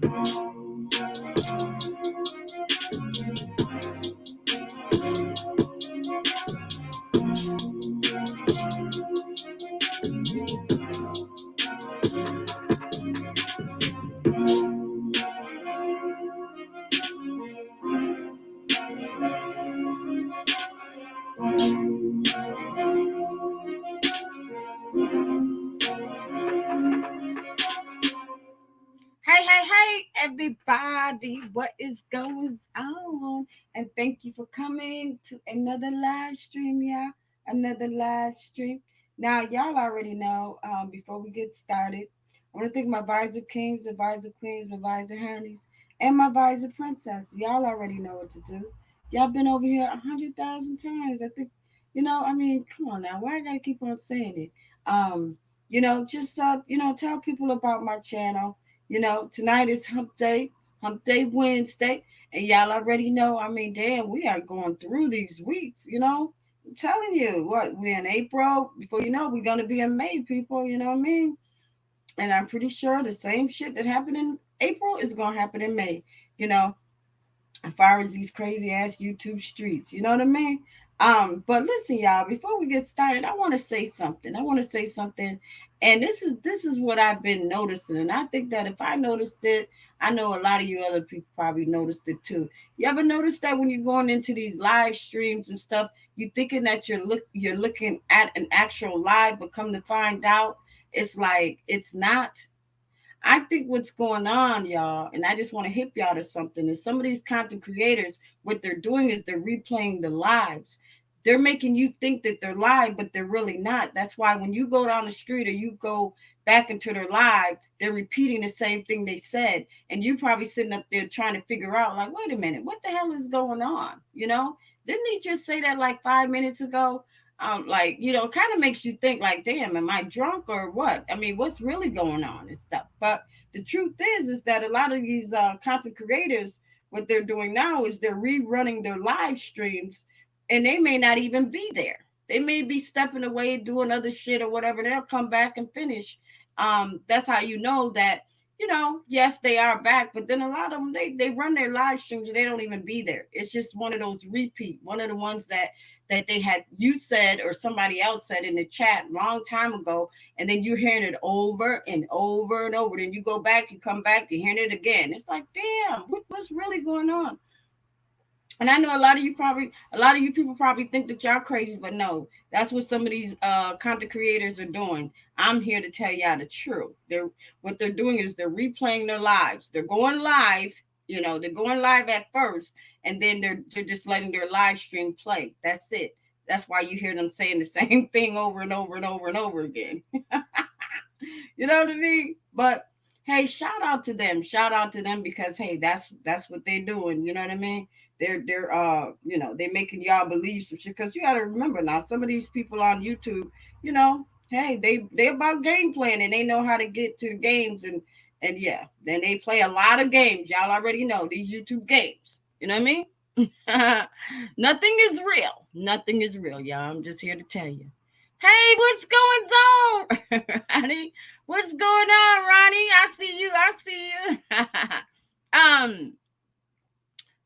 Hey, everybody, what is going on? And thank you for coming to another live stream, y'all. Another live stream. Now, y'all already know, before we get started, I want to thank my Visor Kings, my Visor Queens, my Visor Honeys, and my Visor Princess. Y'all already know what to do. Y'all been over here 100,000 times. I think, come on now. Why I got to keep on saying it? Um, just, tell people about my channel. Tonight is Humpday Wednesday, and y'all already know. Damn, we are going through these weeks. I'm telling you, what we're in April. Before you know, we're gonna be in May, people. You know what I mean? And I'm pretty sure the same shit that happened in April is gonna happen in May. You know, as far as these crazy ass YouTube streets. You know what I mean? But listen, y'all, before we get started, I want to say something. And this is what I've been noticing. And I think that if I noticed it, I know a lot of you other people probably noticed it too. You ever notice that when you're going into these live streams and stuff, you thinking that you're looking at an actual live, but come to find out, it's like it's not. I think what's going on, y'all, and I just want to hip y'all to something, is some of these content creators, what they're doing is they're replaying the lives. They're making you think that they're live, but they're really not. That's why when you go down the street or you go back into their live, they're repeating the same thing they said. And you probably sitting up there trying to figure out, like, wait a minute, what the hell is going on? Didn't he just say that like 5 minutes ago? Kind of makes you think like, damn, am I drunk or what? What's really going on and stuff. But the truth is that a lot of these content creators, what they're doing now is they're rerunning their live streams, and they may not even be there. They may be stepping away, doing other shit or whatever. They'll come back and finish. That's how you know that, yes, they are back, but then a lot of them, they run their live streams and they don't even be there. It's just one of those repeat, one of the ones that they had you said or somebody else said in the chat long time ago, and then you're hearing it over and over and over. Then you go back, you come back, you're hearing it again. It's like, damn, what's really going on? And I know a lot of you people probably think that y'all crazy, but no, that's what some of these content creators are doing. I'm here to tell y'all the truth. What they're doing is they're replaying their lives. They're going live, they're going live at first, and then they're just letting their live stream play. That's it. That's why you hear them saying the same thing over and over and over and over again. You know what I mean? But hey, shout out to them. Shout out to them because hey, that's what they're doing. You know what I mean? They're making y'all believe some shit. Because you gotta remember now, some of these people on YouTube, you know, hey, they about game playing and they know how to get to the games and yeah, then they play a lot of games. Y'all already know these YouTube games. You know what I mean? Nothing is real. Nothing is real, y'all. I'm just here to tell you. Hey, what's going on, Ronnie? What's going on, Ronnie? I see you. I see you. um,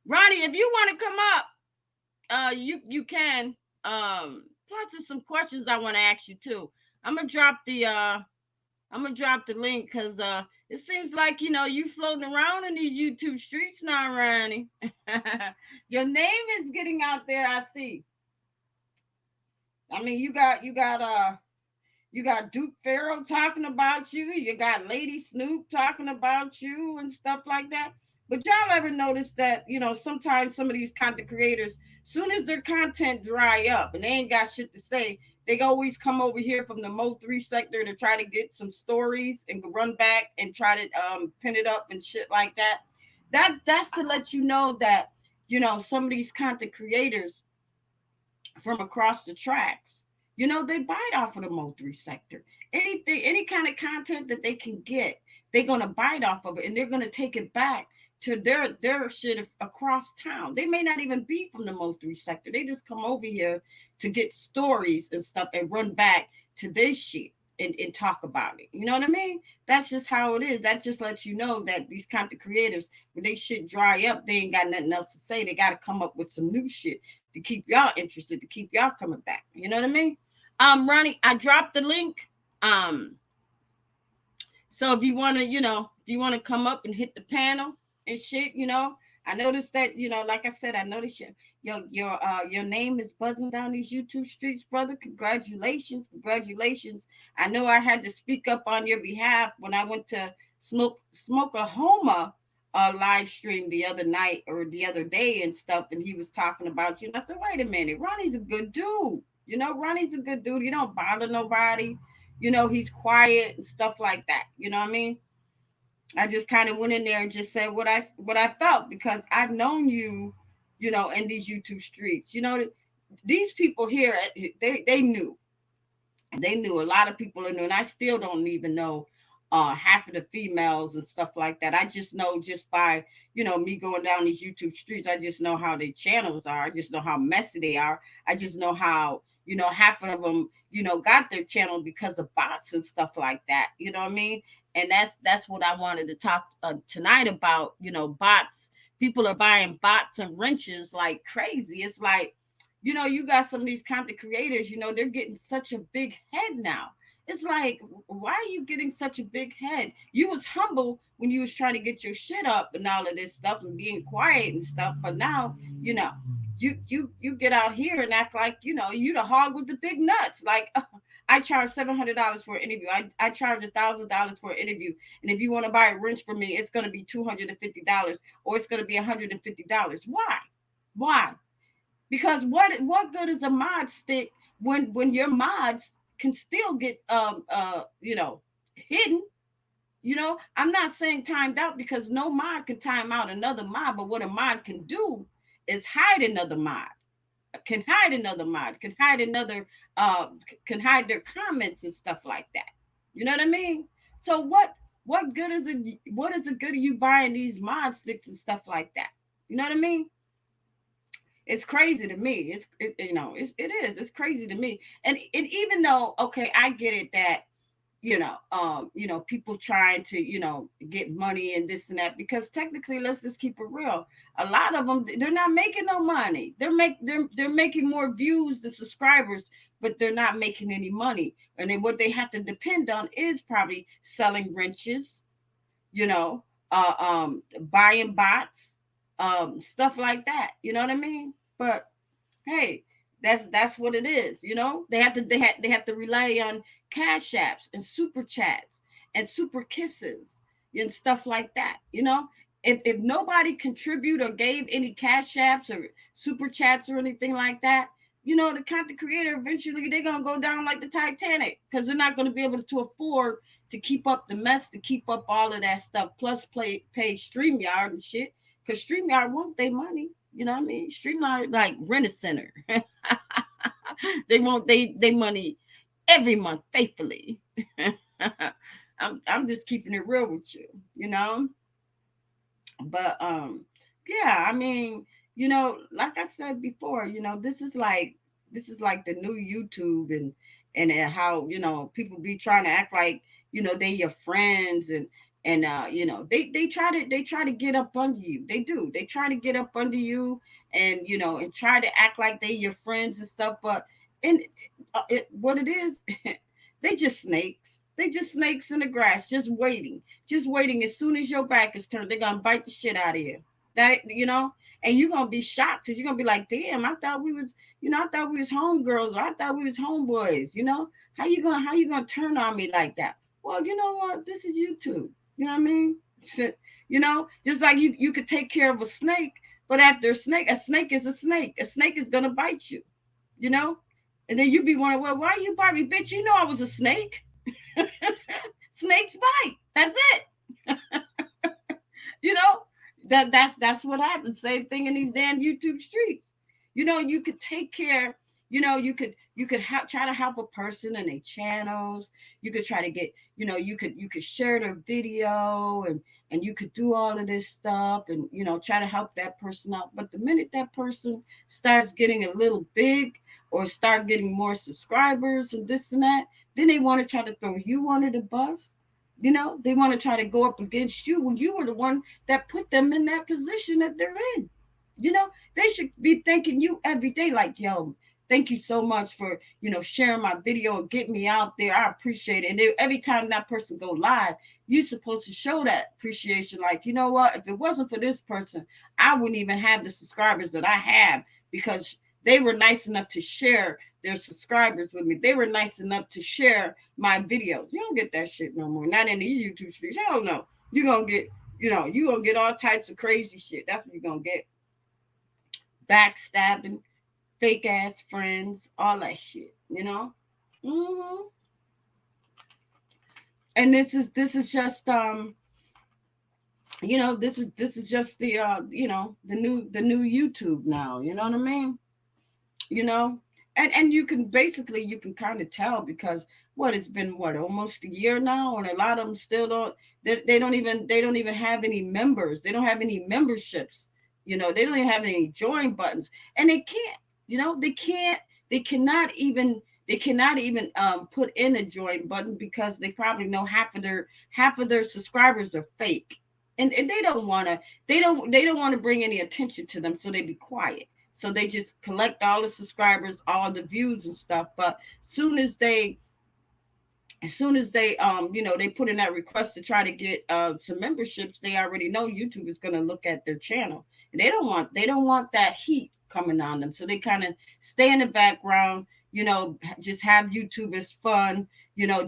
Ronnie, if you want to come up, you can. Plus there's some questions I want to ask you too. I'm gonna drop the link because it seems like you floating around in these YouTube streets now, Ronnie. Your name is getting out there. I see. You got Duke Farrell talking about you. You got Lady Snoop talking about you and stuff like that. But y'all ever notice that, sometimes some of these content creators, soon as their content dry up and they ain't got shit to say, they always come over here from the Mo3 sector to try to get some stories and run back and try to pin it up and shit like that. That's to let you know that, some of these content creators from across the tracks. They bite off of the Mo3 sector. Anything, any kind of content that they can get, they're gonna bite off of it and they're gonna take it back to their shit across town. They may not even be from the Mo3 sector. They just come over here to get stories and stuff and run back to this shit and talk about it. You know what I mean? That's just how it is. That just lets you know that these content creators, when they shit dry up, they ain't got nothing else to say. They got to come up with some new shit to keep y'all interested, to keep y'all coming back. You know what I mean? Ronnie, I dropped the link. Um, so if you want to, if you want to come up and hit the panel and shit, I noticed that, like I said, I noticed your name is buzzing down these YouTube streets, brother. Congratulations, congratulations. I know I had to speak up on your behalf when I went to Smokeahoma live stream the other night or the other day and stuff, and he was talking about you. And I said, wait a minute, Ronnie's a good dude. Ronnie's a good dude. He don't bother nobody. He's quiet and stuff like that. You know what I mean? I just kind of went in there and just said what I felt because I've known you, in these YouTube streets. These people here, they knew. They knew a lot of people knew, and I still don't even know half of the females and stuff like that. I just know just by me going down these YouTube streets. I just know how their channels are. I just know how messy they are. I just know how half of them got their channel because of bots and stuff like that. You know what I mean? And that's what I wanted to talk tonight about. Bots. People are buying bots and wrenches like crazy. It's like you got some of these content creators, they're getting such a big head now. It's like, why are you getting such a big head? You was humble when you was trying to get your shit up and all of this stuff and being quiet and stuff. But now, you get out here and act like, you the hog with the big nuts. Like, I charge $700 for an interview. I charge $1,000 for an interview. And if you want to buy a wrench from me, it's going to be $250 or it's going to be $150. Why? Why? Because what good is a mod stick when your mods can still get hidden. I'm not saying timed out because no mod can time out another mod, but what a mod can do is hide another mod, can hide another mod, can hide their comments and stuff like that. You know what I mean? So what good is it? What is it good of you buying these mod sticks and stuff like that? You know what I mean? It's crazy to me. It's crazy to me. And even though, okay, I get it that people trying to get money and this and that, because technically, let's just keep it real. A lot of them, they're not making no money. They're making more views than subscribers, but they're not making any money. And then what they have to depend on is probably selling wrenches, you know, buying bots, stuff like that. You know what I mean? But hey, that's what it is. They have to rely on cash apps and super chats and super kisses and stuff like that. If nobody contribute or gave any cash apps or super chats or anything like that, the content creator eventually they're gonna go down like the Titanic because they're not gonna be able to afford to keep up the mess, to keep up all of that stuff, plus pay StreamYard and shit. Because StreamYard want their money. You know what I mean? StreamYard like rent a center. They want they money every month faithfully. I'm just keeping it real with you, But yeah, I mean, like I said before, this is like the new YouTube and how people be trying to act like they your friends and they try to get up under you. They do. They try to get up under you and try to act like they your friends and stuff. But and what it is, they just snakes. They just snakes in the grass, just waiting, just waiting. As soon as your back is turned, they're gonna bite the shit out of you. And you're gonna be shocked because you're gonna be like, damn, I thought we was homegirls, or I thought we was homeboys. How you gonna turn on me like that? Well, you know what? This is YouTube. You know what I mean? Just like you could take care of a snake, but after a snake is a snake. A snake is gonna bite you. You know, and then you be wondering, well, why you bite me, bitch? You know I was a snake. Snakes bite. That's it. you know that's what happens. Same thing in these damn YouTube streets. You could take care. You could try to help a person in their channels. You could try to get. You could share their video and you could do all of this stuff and try to help that person out. But the minute that person starts getting a little big or start getting more subscribers and this and that, Then they want to try to throw you under the bus. They want to try to go up against you when you were the one that put them in that position that they're in. You know, they should be thanking you every day, like, yo, thank you so much for, sharing my video and get me out there. I appreciate it. And every time that person go live, you're supposed to show that appreciation. Like, you know what? If it wasn't for this person, I wouldn't even have the subscribers that I have because they were nice enough to share their subscribers with me. They were nice enough to share my videos. You don't get that shit no more. Not in these YouTube streets. Hell no. You're gonna get, you're gonna get all types of crazy shit. That's what you're gonna get. Backstabbing, fake ass friends, all that shit. Hmm. And this is just this is just the new YouTube now. You know what I mean? you know and you can kind of tell because it's been almost a year now, and a lot of them still don't. They don't even have any members. They don't have any memberships. They don't even have any join buttons, and they can't. They cannot even put in a join button because they probably know half of their subscribers are fake, and they don't want to bring any attention to them, so they be quiet. So they just collect all the subscribers, all the views and stuff. But soon as they they put in that request to try to get some memberships, they already know YouTube is going to look at their channel, and they don't want that heat coming on them. So they kind of stay in the background, just have YouTube as fun,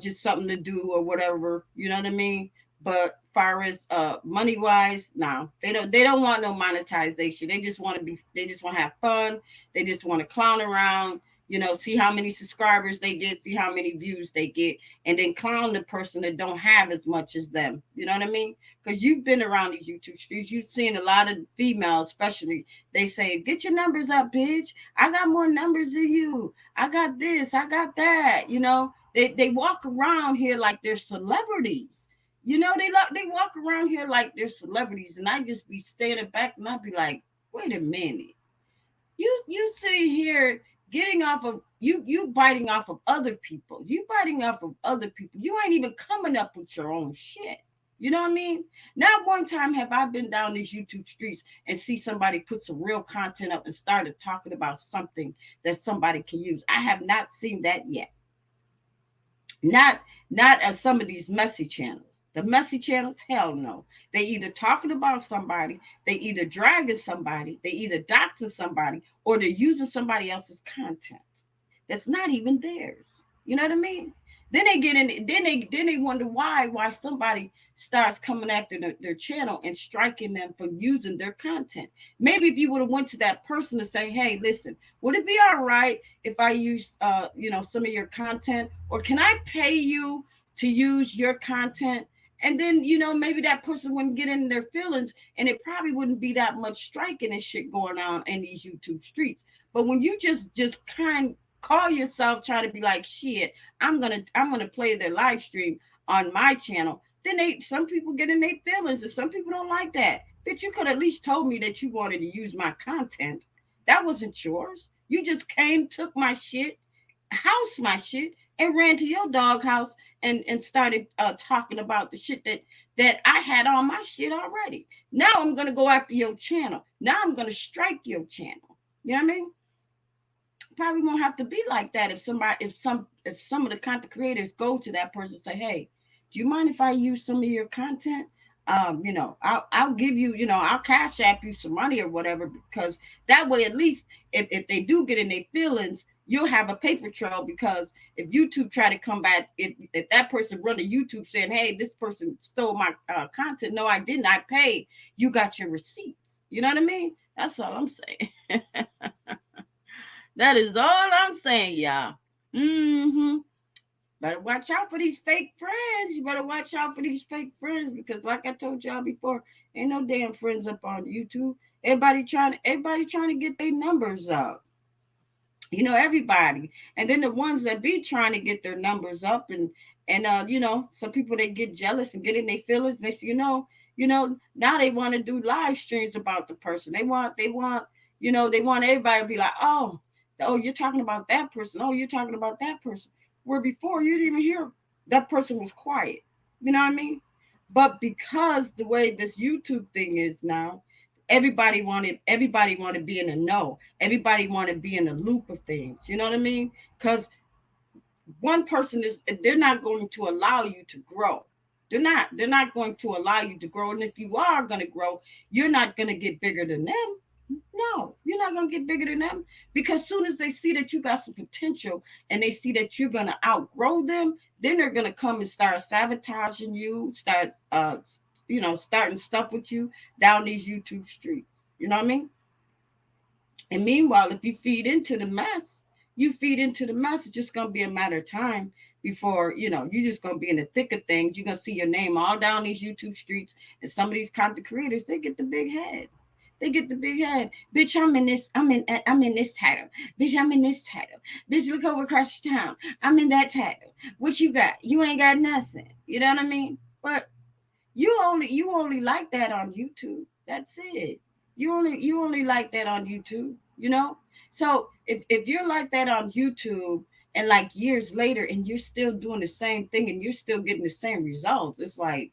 just something to do or whatever. You know what I mean? But far as money wise, no, they don't want no monetization. They just want to have fun. They just want to clown around, see how many subscribers they get, see how many views they get, and then clown the person that don't have as much as them. You know what I mean? Because you've been around these YouTube streets, you've seen a lot of females, especially. They say, "Get your numbers up, bitch. I got more numbers than you. I got this. I got that." They walk around here like they're celebrities. They walk around here like they're celebrities, and I just be standing back and I'd be like, "Wait a minute. You sitting here getting off of you biting off of other people. You biting off of other people. You ain't even coming up with your own shit." You know what I mean? Not one time have I been down these YouTube streets and see somebody put some real content up and started talking about something that somebody can use. I have not seen that yet. Not as some of these messy channels. The messy channels, hell no. They either talking about somebody, they either dragging somebody, they either doxing somebody, or they're using somebody else's content that's not even theirs. You know what I mean? Then they get in. Then they wonder why somebody starts coming after their channel and striking them for using their content. Maybe if you would have went to that person to say, "Hey, listen, would it be all right if I use some of your content, or can I pay you to use your content?" And then maybe that person wouldn't get in their feelings, and it probably wouldn't be that much striking and shit going on in these YouTube streets. But when you just kind call yourself trying to be like, "Shit, I'm gonna play their live stream on my channel," then some people get in their feelings, and some people don't like that. But you could at least told me that you wanted to use my content. That wasn't yours. You just came, took my shit, house my shit, and ran to your doghouse and started talking about the shit that I had on my shit already. Now I'm gonna go after your channel. Now I'm gonna strike your channel. You know what I mean? Probably won't have to be like that if some of the content creators go to that person and say, "Hey, do you mind if I use some of your content? I'll give you, I'll cash app you some money or whatever, because that way at least if they do get in their feelings, you'll have a paper trail. Because if YouTube try to come back, if that person run to YouTube saying, 'Hey, this person stole my content,' no, I didn't. I paid. You got your receipts. You know what I mean? That's all I'm saying. That is all I'm saying, y'all. Mm-hmm. Better watch out for these fake friends. You better watch out for these fake friends, because, like I told y'all before, ain't no damn friends up on YouTube. Everybody trying to get their numbers up. Everybody. And then the ones that be trying to get their numbers up, and some people, they get jealous and get in their feelings. They say, now they want to do live streams about the person. They want everybody to be like, "Oh, you're talking about that person. Oh, you're talking about that person." where before you didn't even hear that person was quiet. You know what I mean? But because the way this YouTube thing is now, everybody wanted to be in the know. Everybody wanted to be in the loop of things. You know what I mean? Because one person is they're not going to allow you to grow. They're not going to allow you to grow. And if you are going to grow, you're not going to get bigger than them. No, you're not going to get bigger than them, because soon as they see that you got some potential and they see that you're going to outgrow them, then they're going to come and start sabotaging you, start starting stuff with you down these YouTube streets. You know what I mean? And meanwhile, if you feed into the mess, it's just gonna be a matter of time before, you're just gonna be in the thick of things. You're gonna see your name all down these YouTube streets, and some of these content creators, they get the big head. They get the big head. Bitch, I'm in this title. Bitch, I'm in this title. Bitch, look over across the town. I'm in that title. What you got? You ain't got nothing. You know what I mean? But you only like that on YouTube. That's it. You only like that on YouTube, you know? So if you're like that on YouTube, and like years later and you're still doing the same thing and you're still getting the same results, it's like,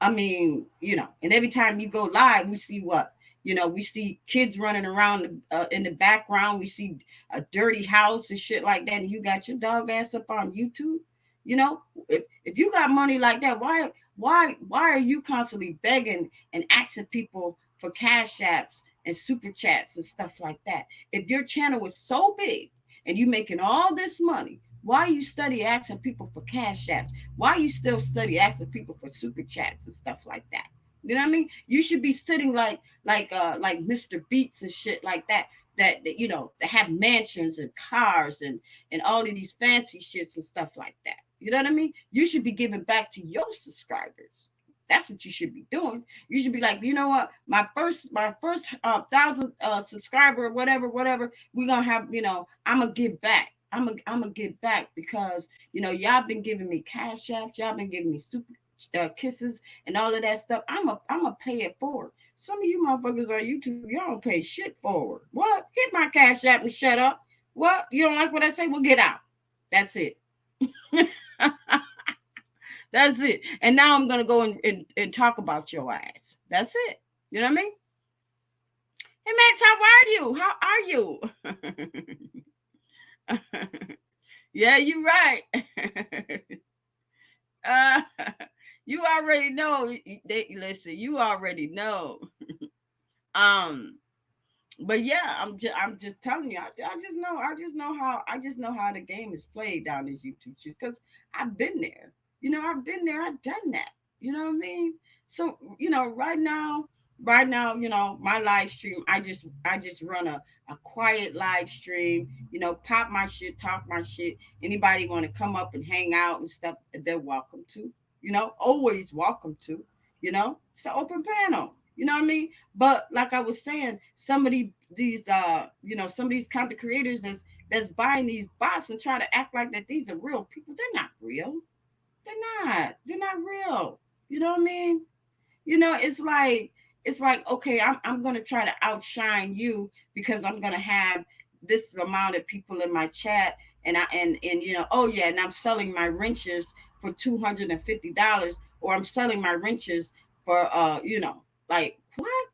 I mean, and every time you go live, we see what? We see kids running around in the background. We see a dirty house and shit like that. And you got your dog ass up on YouTube. You know, if you got money like that, why are you constantly begging and asking people for cash apps and super chats and stuff like that? If your channel is so big and you making all this money, why you study asking people for cash apps? Why you still study asking people for super chats and stuff like that? You know what I mean? You should be sitting like Mr. Beats and shit like that. That have mansions and cars and all of these fancy shits and stuff like that. You know what I mean? You should be giving back to your subscribers. That's what you should be doing. You should be like, you know what? My first 1,000 subscriber or whatever. We're gonna have. I'm gonna give back. I'm gonna give back because y'all been giving me cash apps. Y'all been giving me super kisses and all of that stuff. I'm a pay it forward. Some of you motherfuckers on YouTube, y'all don't pay shit forward. What? Hit my cash app and shut up. What? You don't like what I say? Well, get out. That's it. That's it. And now I'm gonna go and talk about your ass. That's it. You know what I mean? Hey Max, how are you? How are you? Yeah, you right. uh, you already know. Listen, you already know. Um, but yeah, I'm just telling you. I just know how the game is played down these YouTube shoots because I've been there. I've been there. I've done that. You know what I mean? So right now, my live stream. I just run a quiet live stream. Pop my shit, talk my shit. Anybody want to come up and hang out and stuff, they're welcome to. Always welcome to. It's an open panel. You know what I mean? But like I was saying, some of these content creators that's buying these bots and try to act like that these are real people. They're not real. They're not real. You know what I mean? It's like okay, I'm gonna try to outshine you because I'm gonna have this amount of people in my chat, and oh yeah, and I'm selling my wrenches for $250, or I'm selling my wrenches for like what?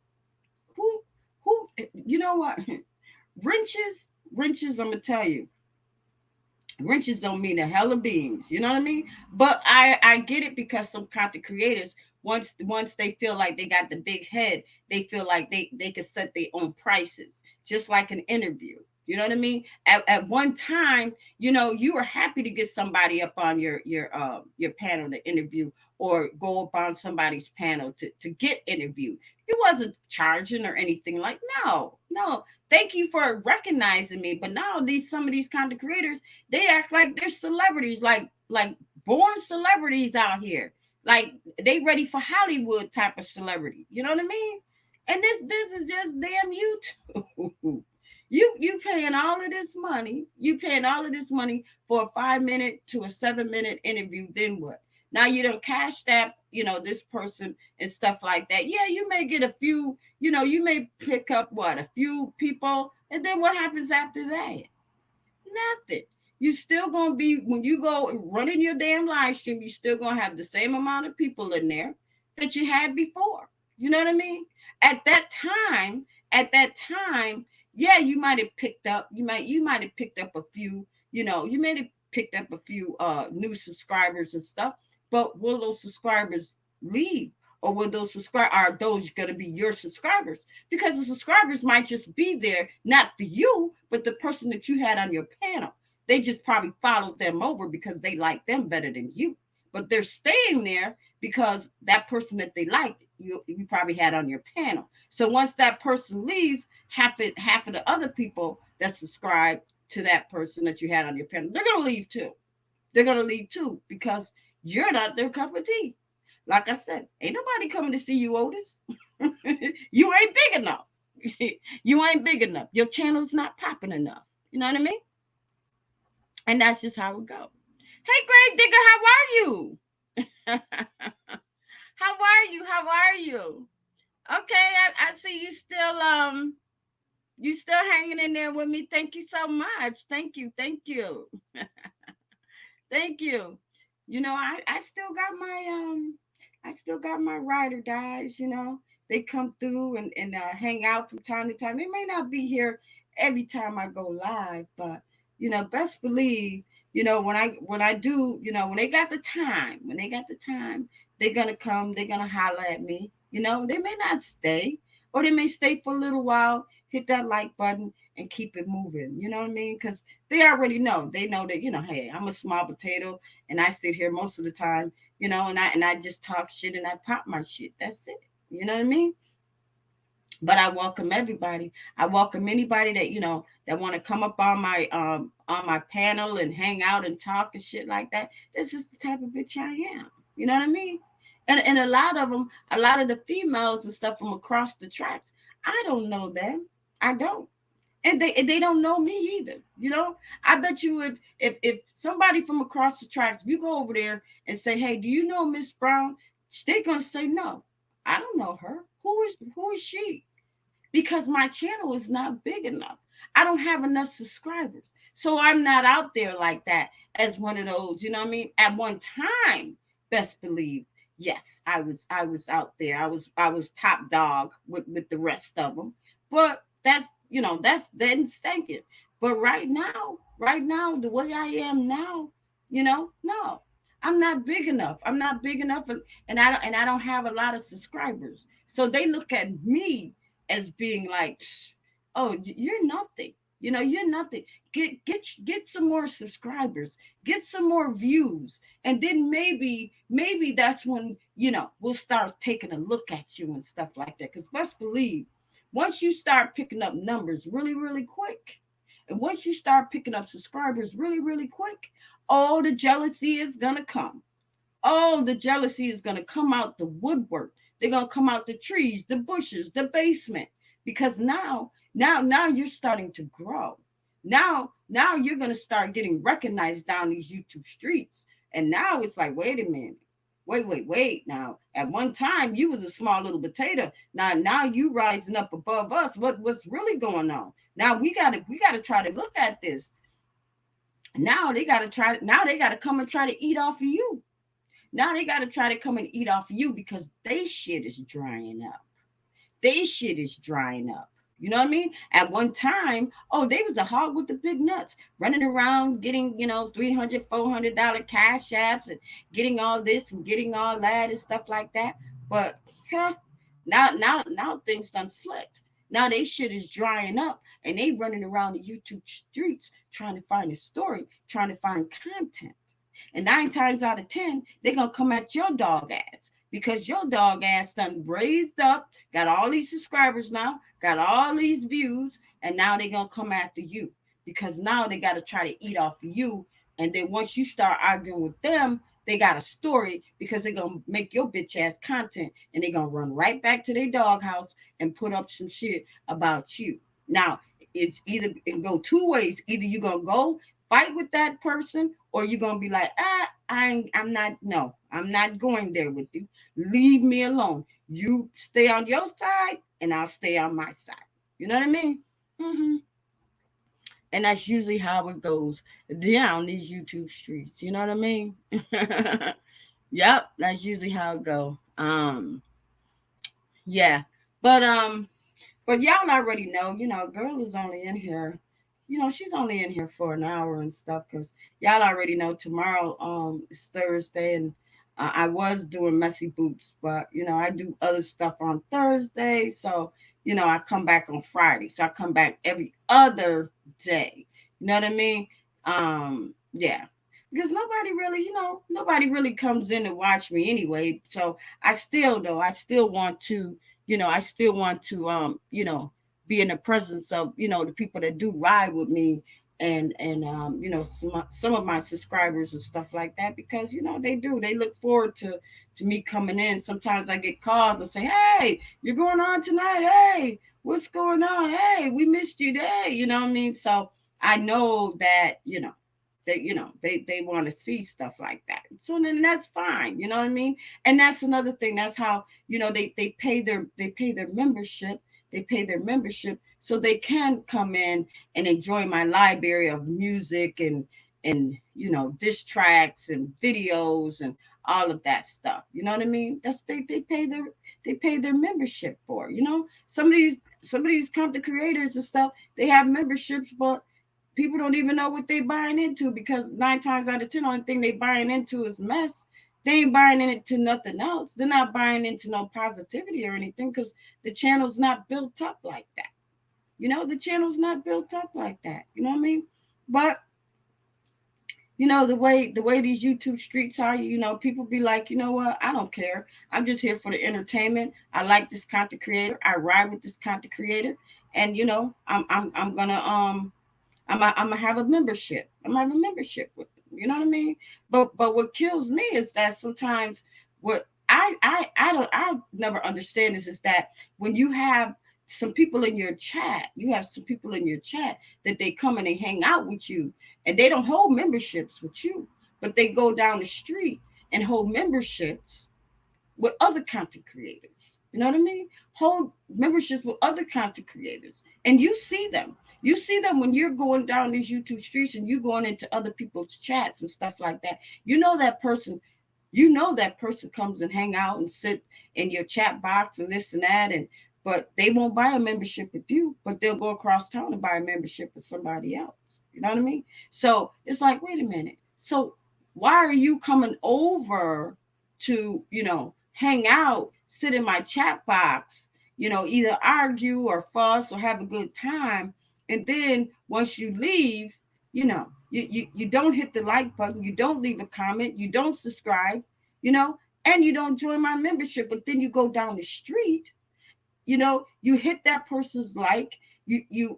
Who? You know what? Wrenches. I'm gonna tell you, wrenches don't mean a hell of beans. You know what I mean? But I get it because some content creators, once they feel like they got the big head, they feel like they can set their own prices, just like an interview. You know what I mean? At one time, you were happy to get somebody up on your panel to interview, or go up on somebody's panel to get interviewed. You wasn't charging or anything like, no. Thank you for recognizing me. But now some of these content creators, they act like they're celebrities, like born celebrities out here. Like they ready for Hollywood type of celebrity. You know what I mean? And this is just damn YouTube. You paying all of this money. You paying all of this money for a 5 minute to a 7 minute interview. Then what? Now you don't cash that, this person and stuff like that. Yeah, you may get a few, you may pick up what, a few people, and then what happens after that? Nothing. You still gonna be when you go running your damn live stream, you still gonna have the same amount of people in there that you had before. You know what I mean? At that time, at that time, yeah, you might have picked up, you might have picked up a few, you may have picked up a few new subscribers and stuff, but will those subscribers leave? Or will those subscribe are those gonna be your subscribers? Because the subscribers might just be there, not for you, but the person that you had on your panel. They just probably followed them over because they like them better than you. But they're staying there because that person that they liked, you probably had on your panel. So once that person leaves, half of the other people that subscribe to that person that you had on your panel, they're gonna leave too. They're gonna leave too because you're not their cup of tea. Like I said, ain't nobody coming to see you, Otis. You ain't big enough. You ain't big enough. Your channel's not popping enough. You know what I mean? And that's just how it goes. Hey, Grave Digger, how are you? How are you? How are you? Okay, I see you still hanging in there with me. Thank you so much. Thank you, thank you. I still got my ride or dies. They come through and hang out from time to time. They may not be here every time I go live, but best believe, when I do, when they got the time, they're gonna come, they're gonna holler at me. They may not stay, or they may stay for a little while, hit that like button and keep it moving. You know what I mean? Because they already know. They know that, hey, I'm a small potato and I sit here most of the time, and I just talk shit and I pop my shit. That's it. You know what I mean? But I welcome everybody. I welcome anybody that want to come up on my panel and hang out and talk and shit like that. This is the type of bitch I am. You know what I mean? And a lot of them, a lot of the females and stuff from across the tracks, I don't know them. I don't. And they don't know me either. I bet you if somebody from across the tracks, if you go over there and say, "Hey, do you know Miss Brown?" They're gonna say, "No, I don't know her. Who is she?" Because my channel is not big enough. I don't have enough subscribers. So I'm not out there like that as one of those, you know what I mean? At one time, best believe, yes, I was out there. I was top dog with the rest of them. But that's then stinking. But right now, the way I am now, no. I'm not big enough. I'm not big enough, and I don't have a lot of subscribers. So they look at me as being like, "Oh, you're nothing. You're nothing. Get some more subscribers, get some more views, and then maybe that's when we'll start taking a look at you and stuff like that. Because best believe, once you start picking up numbers really really quick, and once you start picking up subscribers really really quick, all the jealousy is gonna come. All the jealousy is going to come out the woodwork. They're going to come out the trees, the bushes, the basement. Because now you're starting to grow. Now you're going to start getting recognized down these YouTube streets. And now it's like, wait a minute. Wait. Now, at one time you was a small little potato. Now you rising up above us. What's really going on? Now we gotta try to look at this. Now they gotta come and try to eat off of you. Now they got to try to come and eat off you because they shit is drying up. They shit is drying up. You know what I mean? At one time, oh, they was a hog with the big nuts, running around getting, $300, $400 cash apps and getting all this and getting all that and stuff like that. But huh, now things done flipped. Now they shit is drying up and they running around the YouTube streets trying to find a story, trying to find content. And 9 times out of 10, they're going to come at your dog ass because your dog ass done raised up, got all these subscribers now, got all these views, and now they're going to come after you because now they got to try to eat off of you. And then once you start arguing with them, they got a story because they're going to make your bitch ass content and they're going to run right back to their doghouse and put up some shit about you. Now, it can go two ways. Either you're going to go fight with that person or you're gonna be like, I'm not, no, I'm not going there with you. Leave me alone. You stay on your side and I'll stay on my side. You know what I mean? hmm And that's usually how it goes down these YouTube streets. You know what I mean? Yep, that's usually how it go. Yeah, but but y'all already know, girl is only in here, she's only in here for an hour and stuff, because y'all already know tomorrow is Thursday, and I was doing messy boots, but I do other stuff on Thursday, so I come back on Friday, so I come back every other day. You know what I mean? Yeah. Because nobody really comes in to watch me anyway. So I still want to be in the presence of the people that do ride with me, and some of my subscribers and stuff like that, because they look forward to me coming in. Sometimes I get calls and say, hey, you're going on tonight, hey, what's going on, hey, we missed you today, you know what I mean? So I know that they want to see stuff like that, so then that's fine, you know what I mean? And that's another thing, that's how they pay their membership, so they can come in and enjoy my library of music, and diss tracks and videos and all of that stuff, you know what I mean? They pay their membership for, some of these content creators and stuff, they have memberships, but people don't even know what they buying into, because 9 times out of 10, only thing they buying into is mess. They ain't buying into nothing else. They're not buying into no positivity or anything, because the channel's not built up like that. The channel's not built up like that. You know what I mean? But the way these YouTube streets are, people be like, you know what? I don't care. I'm just here for the entertainment. I like this content creator. I ride with this content creator, and I'm gonna I'm gonna have a membership. I'm gonna have a membership with them. You know what I mean? But what kills me is that sometimes what I never understand is that when you have some people in your chat that they come and they hang out with you, and they don't hold memberships with you, but they go down the street and hold memberships with other content creators. You know what I mean? Hold memberships with other content creators. And you see them. You see them when you're going down these YouTube streets and you going into other people's chats and stuff like that. You know that person comes and hang out and sit in your chat box and this and that, and but they won't buy a membership with you, but they'll go across town and buy a membership with somebody else. You know what I mean? So it's like, wait a minute. So why are you coming over to, hang out, sit in my chat box, either argue or fuss or have a good time. And then once you leave, you don't hit the like button, you don't leave a comment, you don't subscribe, you know, and you don't join my membership, but then you go down the street, you hit that person's like, you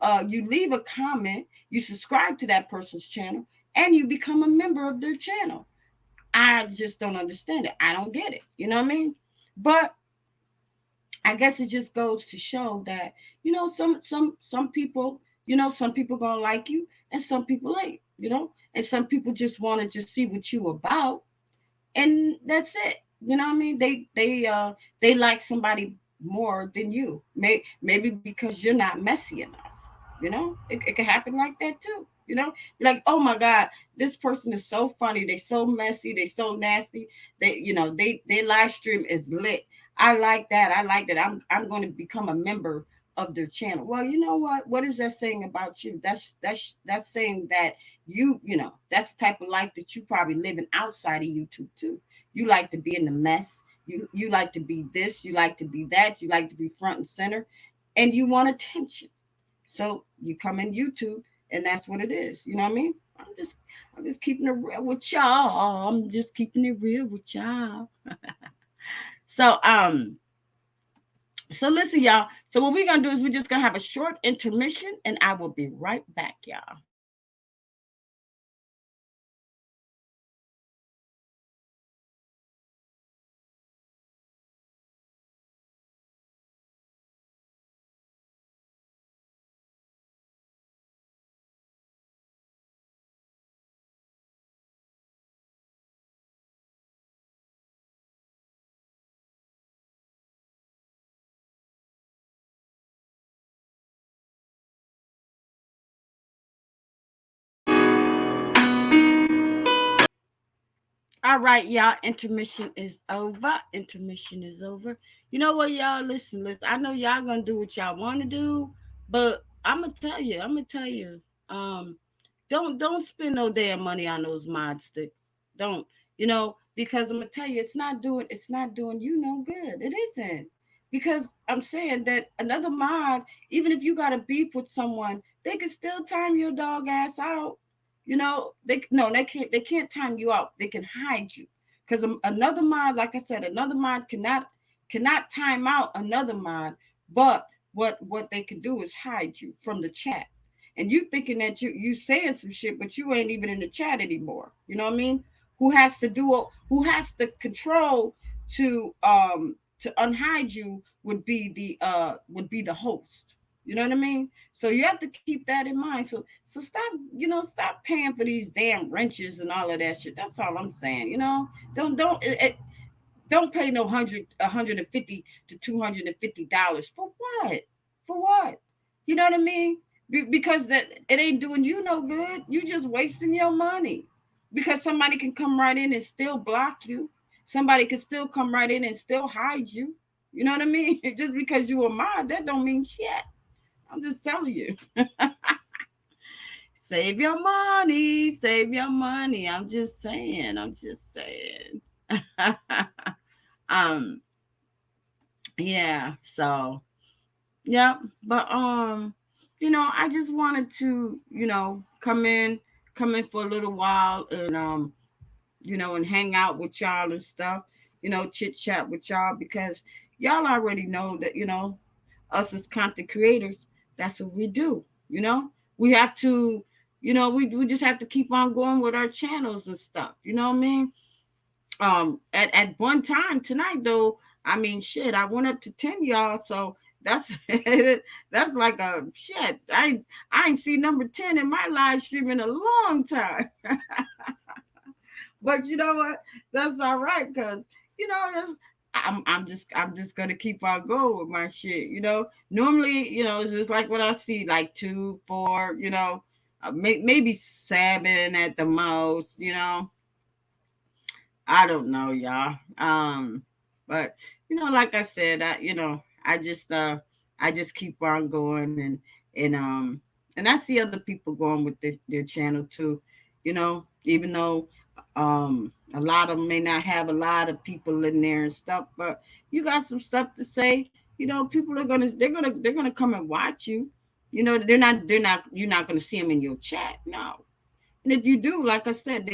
leave a comment, you subscribe to that person's channel, and you become a member of their channel. I just don't understand it. I don't get it. You know what I mean? But I guess it just goes to show that some people, some people gonna like you, and some people ain't. And some people just want to just see what you about, and that's it. You know what I mean? They like somebody more than you. Maybe because you're not messy enough. It can happen like that too. Like, oh my God, this person is so funny. They so messy. They so nasty. They live stream is lit. I like that. I like that. I'm going to become a member of their channel. Well, you know what? What is that saying about you? That's saying that that's the type of life that you probably living outside of YouTube too. You like to be in the mess. You like to be this. You like to be that. You like to be front and center, and you want attention. So you come in YouTube, and that's what it is. You know what I mean? I'm just keeping it real with y'all. I'm just keeping it real with y'all. So listen, y'all. So what we're gonna do is we're just gonna have a short intermission, and I will be right back, y'all. All right, y'all. Intermission is over. Intermission is over. You know what, y'all? Listen, listen. I know y'all gonna do what y'all want to do, but I'm gonna tell you. I'm gonna tell you. Um, don't spend no damn money on those mod sticks. Don't. Because I'm gonna tell you, it's not doing you no good. It isn't. Because I'm saying that another mod, even if you got a beef with someone, they can still time your dog ass out. They no, they can't time you out. They can hide you. Because another mod, like I said, another mod cannot time out another mod. But what they can do is hide you from the chat, and you thinking that you saying some shit, but you ain't even in the chat anymore. You know what I mean? Who has the control to unhide you would be the host. You know what I mean? So you have to keep that in mind. So stop paying for these damn wrenches and all of that shit. That's all I'm saying. Don't pay no 150 to $250 for what? For what? You know what I mean? Because that it ain't doing you no good. You just wasting your money. Because somebody can come right in and still block you. Somebody can still come right in and still hide you. You know what I mean? Just because you a mod, that don't mean shit. I'm just telling you. Save your money. Save your money. I'm just saying. I'm just saying. um. Yeah. So. Yep. But I just wanted to, come in for a little while and hang out with y'all and stuff, chit chat with y'all because y'all already know that, us as content creators, that's what we do, you know. We have to, we just have to keep on going with our channels and stuff, you know what I mean? At one time tonight though, I mean shit, I went up to 10 y'all, so that's that's like a shit. I ain't seen number 10 in my live stream in a long time. But you know what? That's all right, cause that's, I'm just gonna keep on going with my shit. Normally, it's just like what I see, like 2, 4, maybe 7 at the most. I don't know, y'all. But like I said, I just keep on going, and I see other people going with their channel too. Even though a lot of them may not have a lot of people in there and stuff, but you got some stuff to say. People they're gonna come and watch you. They're not you're not gonna see them in your chat. No. And if you do, like I said,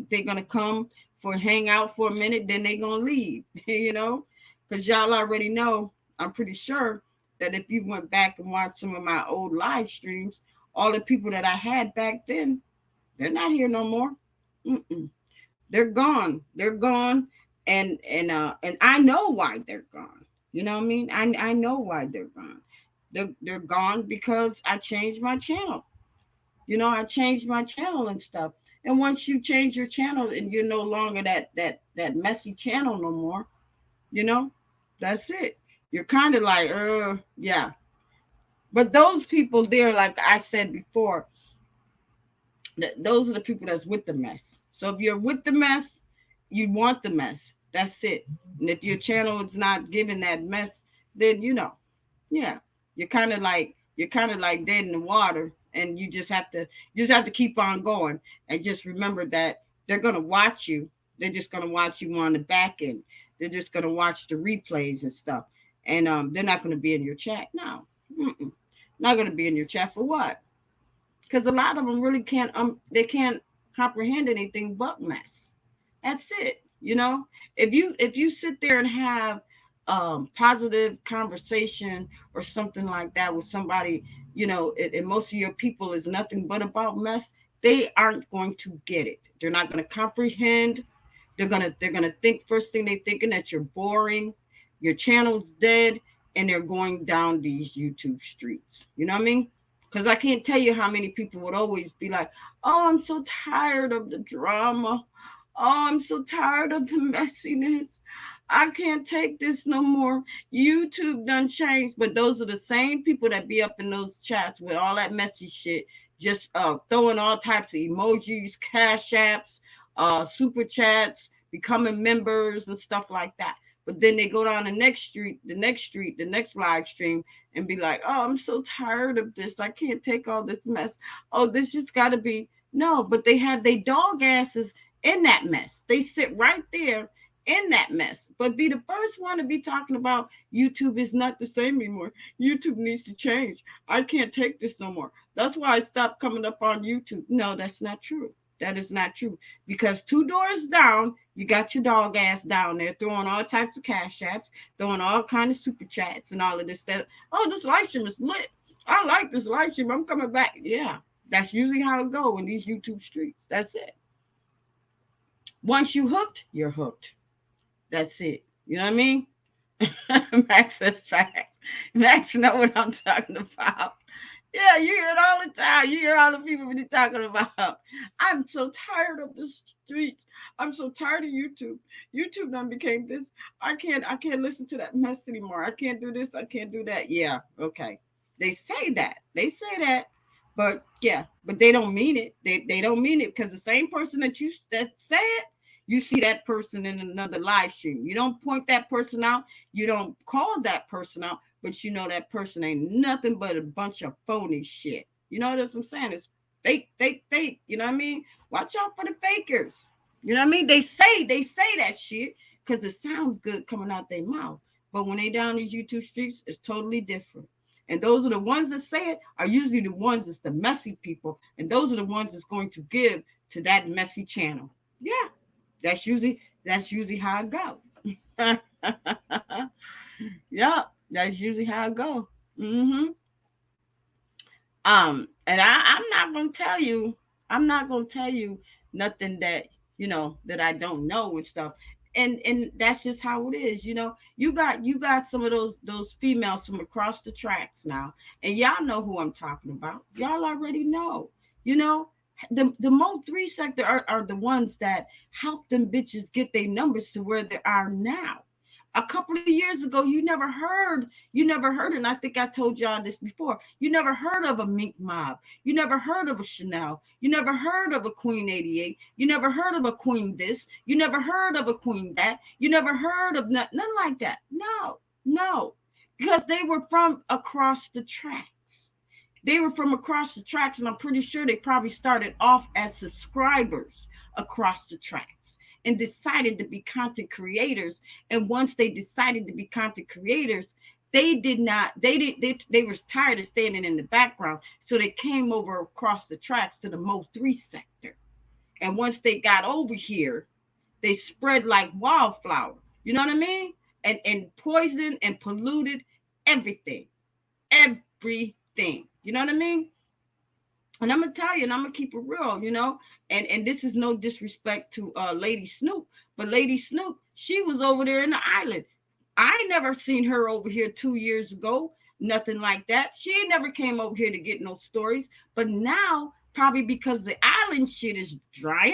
they're gonna come for hang out for a minute, then they're gonna leave, because y'all already know. I'm pretty sure that if you went back and watched some of my old live streams, all the people that I had back then, they're not here no more. Mm-mm. They're gone. They're gone, and I know why they're gone. You know what I mean? I know why they're gone. They're gone because I changed my channel. I changed my channel and stuff. And once you change your channel and you're no longer that messy channel no more, you know, that's it. You're kind of like, yeah. But those people there, like I said before, those are the people that's with the mess. So if you're with the mess, you want the mess. That's it. And if your channel is not giving that mess, then yeah, you're kind of like dead in the water, and you just have to keep on going, and just remember that they're gonna watch you. They're just gonna watch you on the back end. They're just gonna watch the replays and stuff, and they're not gonna be in your chat. No, not gonna be in your chat for what? Because a lot of them really can't comprehend anything but mess. That's it. If you sit there and have positive conversation or something like that with somebody, and most of your people is nothing but about mess, they aren't going to get it. They're not going to comprehend. They're gonna think first thing they thinking that you're boring, your channel's dead, and they're going down these YouTube streets. You know what I mean? Because I can't tell you how many people would always be like, "Oh, I'm so tired of the drama. Oh, I'm so tired of the messiness. I can't take this no more. YouTube done changed." But those are the same people that be up in those chats with all that messy shit, just throwing all types of emojis, cash apps, super chats, becoming members and stuff like that. But then they go down the next street, the next street, the next live stream, and be like, "Oh, I'm so tired of this. I can't take all this mess. Oh, this just got to be." No, but they have their dog asses in that mess. They sit right there in that mess. But be the first one to be talking about YouTube is not the same anymore. YouTube needs to change. I can't take this no more. That's why I stopped coming up on YouTube. No, that's not true. That is not true. Because two doors down, you got your dog ass down there throwing all types of cash apps, throwing all kind of super chats and all of this stuff. Oh, this live stream is lit. I like this live stream. I'm coming back. Yeah, that's usually how it go in these YouTube streets. That's it. Once you hooked, you're hooked. That's it. You know what I mean? Max is fact. Max know what I'm talking about. Yeah, you hear it all the time. You hear all the people be talking about. I'm so tired of the streets. I'm so tired of YouTube. YouTube done became this. I can't listen to that mess anymore. I can't do this. I can't do that. Yeah, okay. They say that. They say that. But yeah, but they don't mean it. They don't mean it because the same person that say it, you see that person in another live stream. You don't point that person out. You don't call that person out, but you know that person ain't nothing but a bunch of phony shit. You know what I'm saying? It's fake, fake, fake. You know what I mean? Watch out for the fakers. You know what I mean? They say that shit because it sounds good coming out their mouth. But when they down these YouTube streets, it's totally different. And those are the ones that say it are usually the ones that's the messy people. And those are the ones that's going to give to that messy channel. Yeah. That's usually how it go. Yep, that's usually how it go. Hmm. And I'm not gonna tell you, I'm not gonna tell you nothing that that I don't know and stuff. And that's just how it is. You got some of those females from across the tracks now, and y'all know who I'm talking about. Y'all already know. You know, the Mo 3 sector are the ones that help them bitches get their numbers to where they are now. A couple of years ago, you never heard, and I think I told y'all this before. You never heard of a Mink Mob. You never heard of a Chanel. You never heard of a Queen 88. You never heard of a Queen this. You never heard of a Queen that. You never heard of none like that. No, no, because they were from across the tracks. They were from across the tracks, and I'm pretty sure they probably started off as subscribers across the tracks and decided to be content creators. And once they decided to be content creators, they did not, they were tired of standing in the background. So they came over across the tracks to the Mo 3 sector. And once they got over here, they spread like wildflower. You know what I mean? And poisoned and polluted everything. Everything. You know what I mean? And I'm gonna tell you, and I'm gonna keep it real, and this is no disrespect to Lady Snoop, but Lady Snoop, she was over there in the island. I never seen her over here 2 years ago, nothing like that. She ain't never came over here to get no stories. But now, probably because the island shit is drying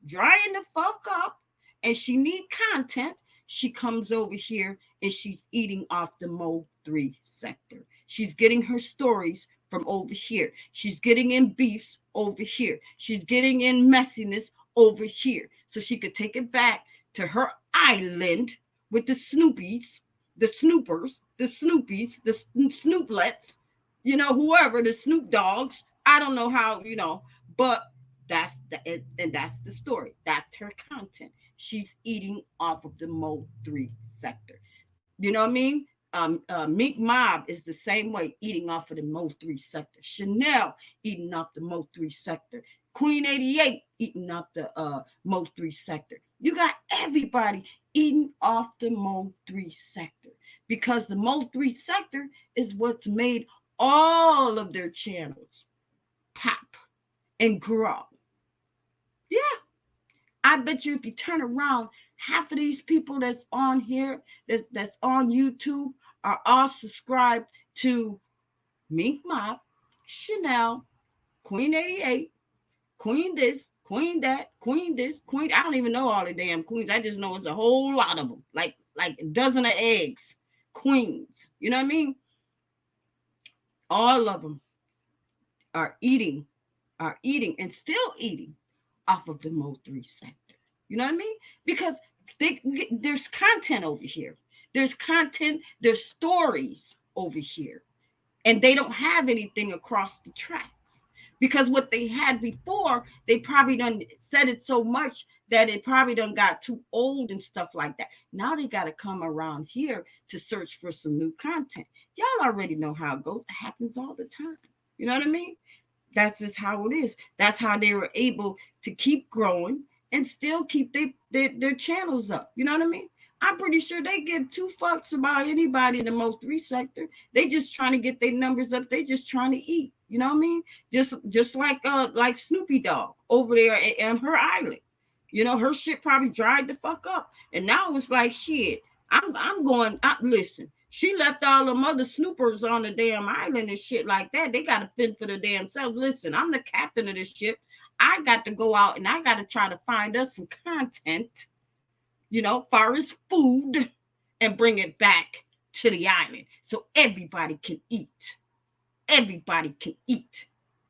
the fuck up, and she need content, she comes over here and she's eating off the Mo 3 sector. She's getting her stories from over here. She's getting in beefs over here. She's getting in messiness over here. So she could take it back to her island with the Snoopies, the Snoopers, the Snoopies, the Snooplets, whoever, the Snoop Dogs. I don't know how, but and that's the story. That's her content. She's eating off of the Mo 3 sector. You know what I mean? Mink Mob is the same way, eating off of the Mo 3 sector. Chanel eating off the Mo 3 sector. Queen 88 eating off the Mo 3 sector. You got everybody eating off the Mo 3 sector because the Mo 3 sector is what's made all of their channels pop and grow. Yeah, I bet you if you turn around, half of these people that's on here, that's on YouTube, are all subscribed to Mink Mob, Chanel, Queen 88, Queen this, Queen that, Queen this, Queen. I don't even know all the damn queens. I just know it's a whole lot of them, like a dozen of eggs, queens. You know what I mean? All of them are eating, and still eating off of the Mo 3 sector. You know what I mean? Because there's content over here. There's content, there's stories over here. And they don't have anything across the tracks. Because what they had before, they probably done said it so much that it probably done got too old and stuff like that. Now they got to come around here to search for some new content. Y'all already know how it goes. It happens all the time. You know what I mean? That's just how it is. That's how they were able to keep growing and still keep their channels up. You know what I mean? I'm pretty sure they give two fucks about anybody in the Most3 sector. They just trying to get their numbers up. They just trying to eat. You know what I mean? Just like Snoopy Dog over there on her island. You know, her shit probably dried the fuck up. And now it's like shit. I'm going. Listen, she left all them other snoopers on the damn island and shit like that. They got to fend for the damn selves. Listen, I'm the captain of this ship. I got to go out and I got to try to find us some content, far as food, and bring it back to the island so everybody can eat. Everybody can eat.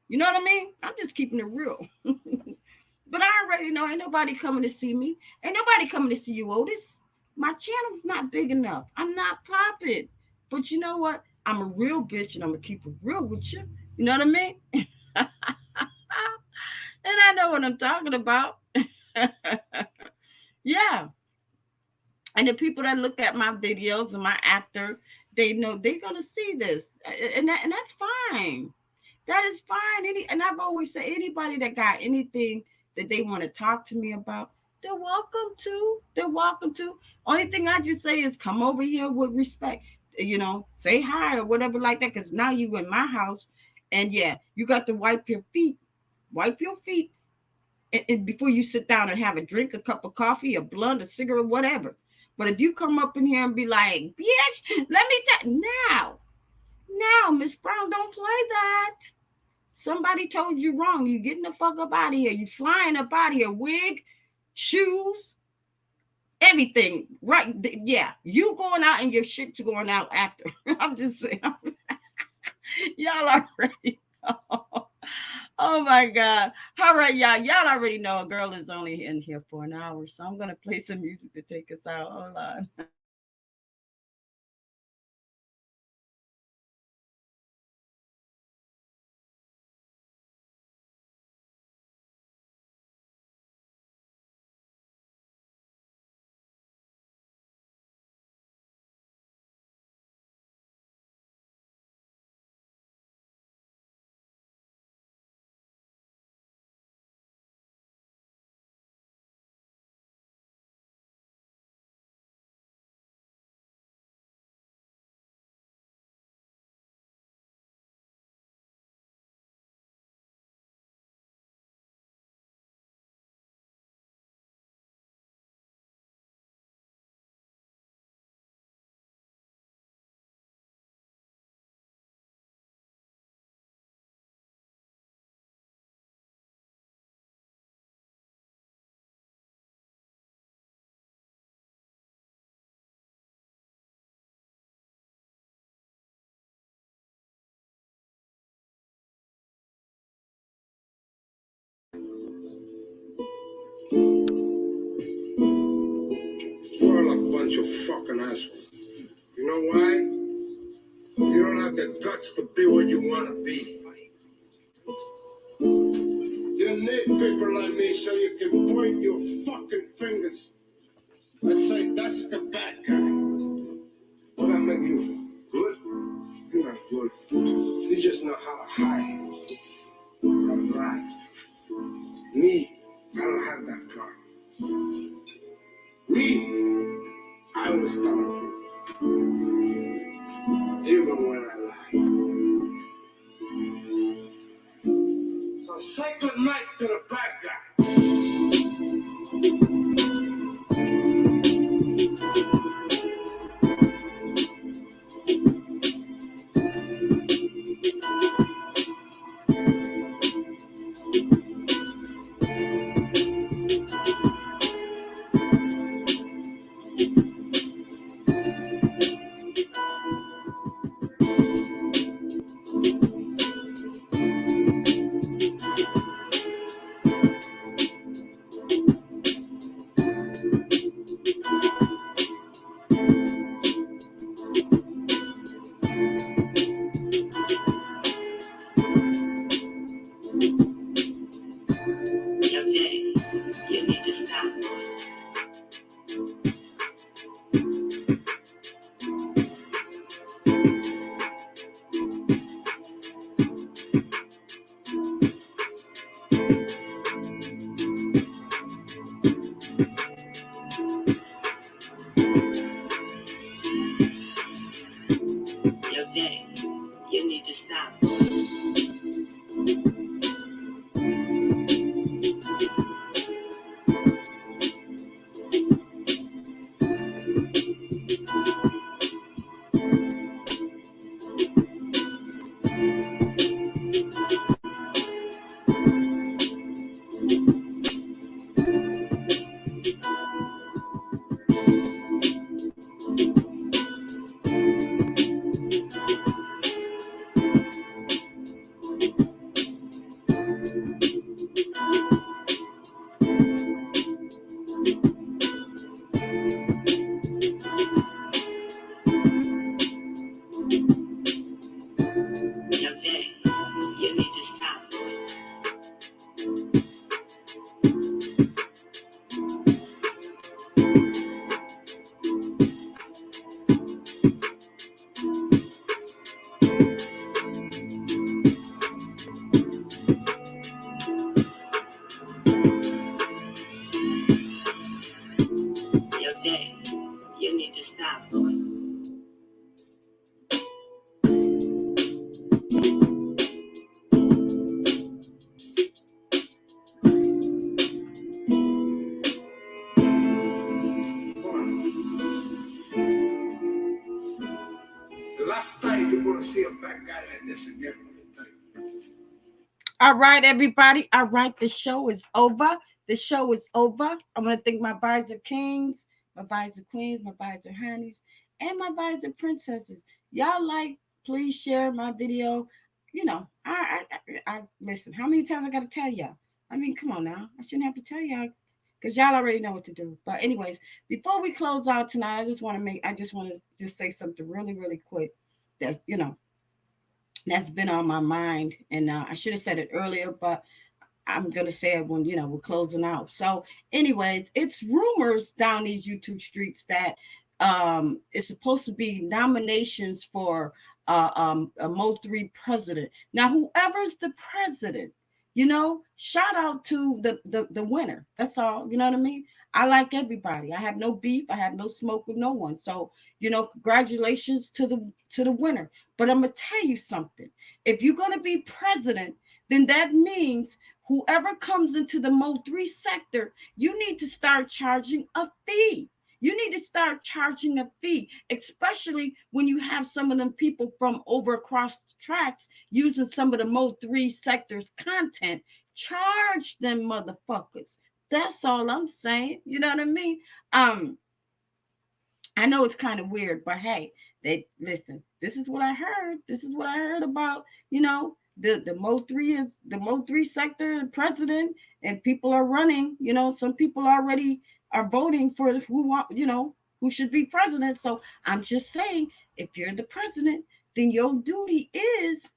You know what I mean? I'm just keeping it real. But I already know ain't nobody coming to see me. Ain't nobody coming to see you, Otis. My channel's not big enough. I'm not popping. But you know what? I'm a real bitch and I'm going to keep it real with you. You know what I mean? And I know what I'm talking about. Yeah. And the people that look at my videos and my actor, they know they're going to see this. And that's fine. That is fine. And I've always said anybody that got anything that they want to talk to me about, they're welcome to. They're welcome to. Only thing I just say is come over here with respect. Say hi or whatever like that. Because now you in my house, and yeah, you got to wipe your feet. Wipe your feet and before you sit down and have a drink, a cup of coffee, a blunt, a cigarette, whatever. But if you come up in here and be like, bitch, let me tell now, Miss Brown, don't play that. Somebody told you wrong. You getting the fuck up out of here. You flying up out of here. Wig, shoes, everything. Right? Yeah. You going out and your shit's going out after. I'm just saying. Y'all already know. Oh my God. All right, y'all. Y'all already know a girl is only in here for an hour. So I'm going to play some music to take us out. Hold on. You're all a bunch of fucking assholes. You know why? You don't have the guts to be what you want to be. You need people like me so you can point your fucking fingers and say, that's the bad guy. What that make you? Good? You're not good. You just know how to hide. That's right. Me, I don't have that part. Me, I was powerful. Even when I lie. So say good night to the bad guy. You need to stop. Yo, Jay, you need to stop. Yo, Jay, you need to stop. The last time you're gonna see a black guy like this again, let me tell you. All right, everybody. All right, the show is over. The show is over. I want to thank my Bides are kings, my Bides are queens, my Bides are honeys, and my Bides are princesses. Y'all like, please share my video. You know, I listen. How many times I got to tell y'all? I mean, come on now. I shouldn't have to tell y'all because y'all already know what to do. But anyways, before we close out tonight, I just want to just say something really, really quick. That that's been on my mind, and I should have said it earlier, but I'm gonna say it when we're closing out. So, anyways, it's rumors down these YouTube streets that it's supposed to be nominations for a Mo3 president. Now, whoever's the president, shout out to the winner. That's all. You know what I mean? I like everybody. I have no beef. I have no smoke with no one. So, congratulations to the winner. But I'm gonna tell you something. If you're gonna be president, then that means whoever comes into the Mo3 sector, you need to start charging a fee. You need to start charging a fee, especially when you have some of them people from over across the tracks using some of the Mo3 sector's content. Charge them motherfuckers. That's all I'm saying. You know what I mean? Um, I know it's kind of weird, but hey, they listen. This is what I heard. This is what I heard about. The Mo3 sector president, and people are running. Some people already are voting for who want who should be president. So I'm just saying, if you're the president, then your duty is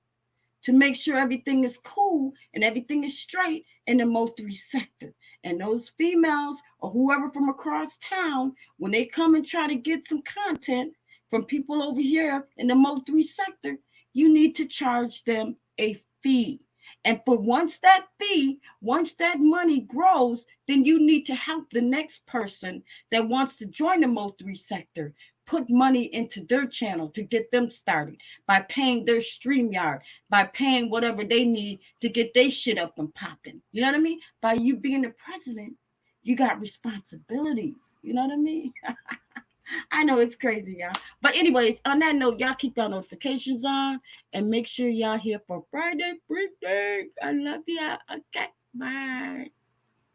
to make sure everything is cool and everything is straight in the Mo3 sector. And those females or whoever from across town, when they come and try to get some content from people over here in the Mo3 sector, you need to charge them a fee. And for once that money grows, then you need to help the next person that wants to join the Mo3 sector put money into their channel to get them started by paying their StreamYard, by paying whatever they need to get their shit up and popping. You know what I mean? By you being the president, you got responsibilities. You know what I mean? I know it's crazy, y'all. But anyways, on that note, y'all keep y'all notifications on and make sure y'all here for Friday Freak Day. I love y'all. Okay, bye.